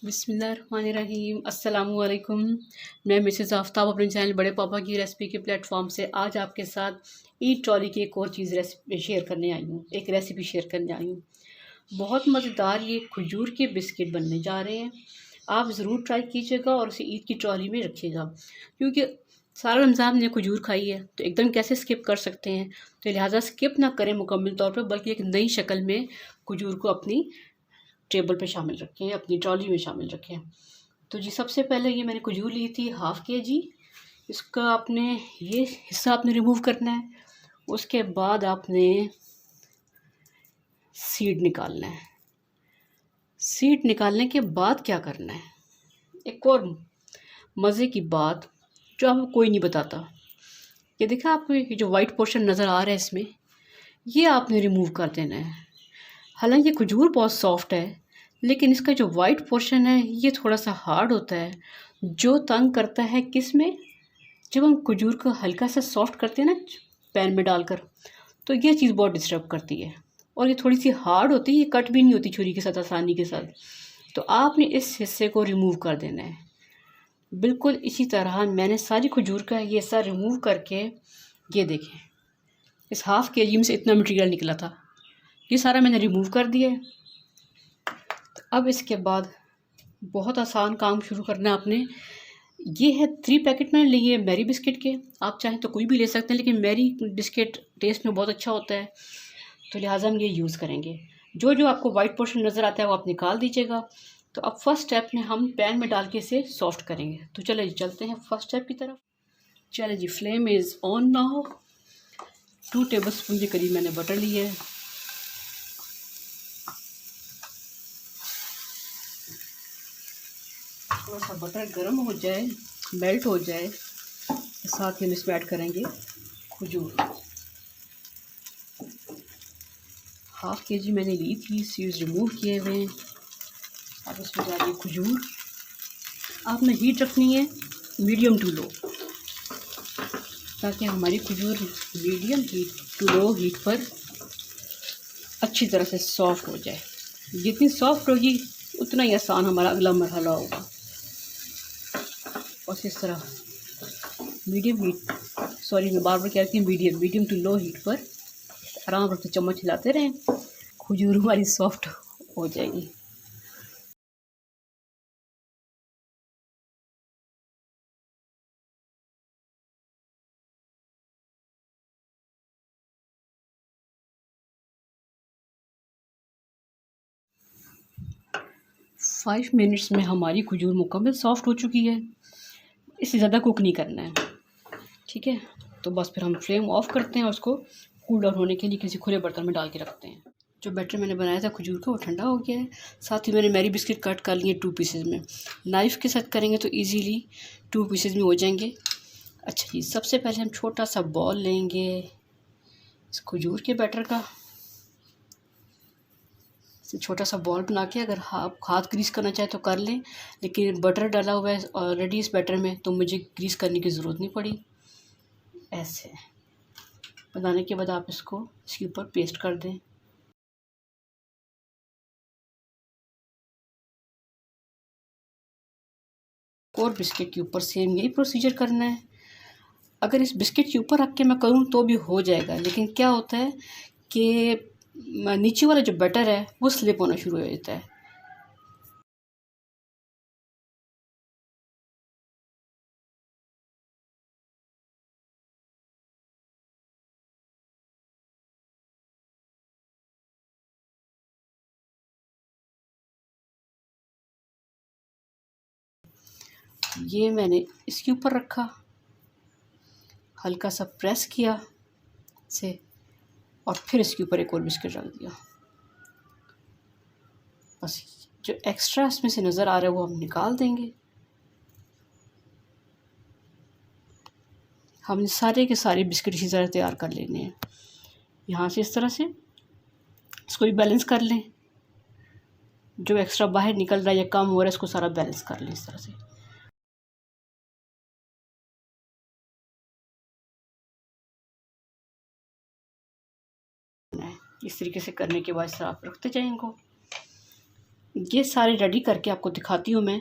बिस्मिल्लाहिर्रहमानिर्रहीम अस्सलामुअलैकुम। मैं मिसेस आफ्ताब अपने चैनल बड़े पापा की रेसिपी के प्लेटफॉर्म से आज आपके साथ ईद ट्रॉली की एक और चीज़ रेसिपी शेयर करने आई हूँ। एक रेसिपी शेयर करने आई हूँ। बहुत मज़ेदार ये खजूर के बिस्किट बनने जा रहे हैं। आप ज़रूर ट्राई कीजिएगा और उसे ईद की ट्रॉली में रखिएगा, क्योंकि सारा रमज़ान ने खजूर खाई है तो एकदम कैसे स्किप कर सकते हैं। तो लिहाजा स्किप ना करें मुकम्मल तौर पर, बल्कि एक नई शक्ल में खजूर को अपनी टेबल पे शामिल रखें, अपनी ट्रॉली में शामिल रखें। तो जी सबसे पहले ये मैंने खजूर ली थी हाफ़ केजी। इसका आपने ये हिस्सा आपने रिमूव करना है। उसके बाद आपने सीड निकालना है। सीड निकालने के बाद क्या करना है, एक और मज़े की बात जो आपको कोई नहीं बताता, ये देखा आपको ये जो वाइट पोर्शन नज़र आ रहा है इसमें, ये आपने रिमूव कर देना है। हालांकि खजूर बहुत सॉफ्ट है, लेकिन इसका जो वाइट पोर्शन है ये थोड़ा सा हार्ड होता है, जो तंग करता है किस में, जब हम खजूर को हल्का सा सॉफ्ट करते हैं ना पैन में डालकर, तो ये चीज़ बहुत डिस्टर्ब करती है। और ये थोड़ी सी हार्ड होती है, ये कट भी नहीं होती छुरी के साथ आसानी के साथ। तो आपने इस हिस्से को रिमूव कर देना है। बिल्कुल इसी तरह मैंने सारी खजूर का ये हिस्सा रिमूव करके, ये देखें इस हाफ़ केजी में से इतना मटेरियल निकला था, ये सारा मैंने रिमूव कर दिया है। अब इसके बाद बहुत आसान काम शुरू करना है आपने। ये है 3 पैकेट मैंने लिए मैरी बिस्किट के। आप चाहें तो कोई भी ले सकते हैं, लेकिन मैरी बिस्किट टेस्ट में बहुत अच्छा होता है, तो लिहाजा हम ये यूज़ करेंगे। जो जो आपको वाइट पोर्शन नज़र आता है वो आप निकाल दीजिएगा। तो अब फर्स्ट स्टेप में हम पैन में डाल के इसे सॉफ्ट करेंगे। तो चले जी चलते हैं फर्स्ट स्टेप की तरफ। चले जी, flame is on now. 2 tablespoon के करीब मैंने बटर लिया है। थोड़ा सा बटर गर्म हो जाए, मेल्ट हो जाए, साथ ही हम इसमें ऐड करेंगे खजूर। हाफ़ केजी मैंने ली थी, सीड्स रिमूव किए हुए हैं। अब इसमें डालिए खजूर। आपने हीट रखनी है मीडियम टू लो, ताकि हमारी खजूर medium heat to low heat पर अच्छी तरह से सॉफ्ट हो जाए। जितनी सॉफ्ट होगी उतना ही आसान हमारा अगला मरहला होगा। और इस तरह मीडियम हीट, सॉरी मैं बार बार कहती हूँ मीडियम टू लो हीट पर आराम से चम्मच हिलाते रहें, खजूर हमारी सॉफ्ट हो जाएगी। फाइव मिनट्स में हमारी खजूर मुकम्मल सॉफ्ट हो चुकी है। इससे ज़्यादा कुक नहीं करना है, ठीक है। तो बस फिर हम फ्लेम ऑफ करते हैं और उसको कूल डाउन होने के लिए किसी खुले बर्तन में डाल के रखते हैं। जो बैटर मैंने बनाया था खजूर का वो ठंडा हो गया है। साथ ही मैंने मैरी बिस्किट कट कर लिए 2 पीसेज में। नाइफ़ के साथ करेंगे तो इजीली 2 पीसेज में हो जाएंगे। अच्छा जी, सबसे पहले हम छोटा सा बॉल लेंगे इस खजूर के बैटर का। छोटा सा बॉल बना के, अगर आप हाथ ग्रीस करना चाहे तो कर लें, लेकिन बटर डाला हुआ है ऑलरेडी इस बैटर में, तो मुझे ग्रीस करने की ज़रूरत नहीं पड़ी। ऐसे बनाने के बाद आप इसको इसके ऊपर पेस्ट कर दें। और बिस्किट के ऊपर सेम यही प्रोसीजर करना है। अगर इस बिस्किट के ऊपर रख के मैं करूँ तो भी हो जाएगा, लेकिन क्या होता है कि नीचे वाला जो बैटर है वो स्लिप होना शुरू हो जाता है। ये मैंने इसके ऊपर रखा, हल्का सा प्रेस किया से, और फिर इसके ऊपर एक और बिस्किट डाल दिया। बस जो एक्स्ट्रा इसमें से नज़र आ रहा है वो हम निकाल देंगे। हमने सारे के सारे बिस्किट इसी तरह तैयार कर लेने हैं। यहाँ से इस तरह से इसको भी बैलेंस कर लें, जो एक्स्ट्रा बाहर निकल रहा है या कम हो रहा है इसको सारा बैलेंस कर लें इस तरह से। इस तरीके से करने के बाद आप रखते जाएं इनको। ये सारे रेडी करके आपको दिखाती हूँ मैं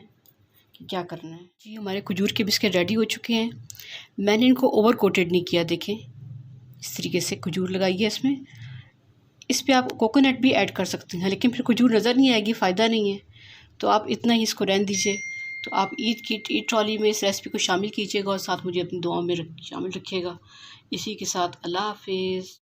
कि क्या करना है। जी हमारे खजूर के बिस्किट रेडी हो चुके हैं। मैंने इनको ओवर कोटेड नहीं किया, देखें इस तरीके से खजूर लगाई है इसमें। इस पर आप कोकोनट भी ऐड कर सकते हैं, लेकिन फिर खजूर नज़र नहीं आएगी, फ़ायदा नहीं है। तो आप इतना ही इसको रहने दीजिए। तो आप ईद ट्रॉली में इस रेसिपी को शामिल कीजिएगा और साथ मुझे अपनी दुआओं में शामिल रखिएगा। इसी के साथ अल्लाह हाफिज़।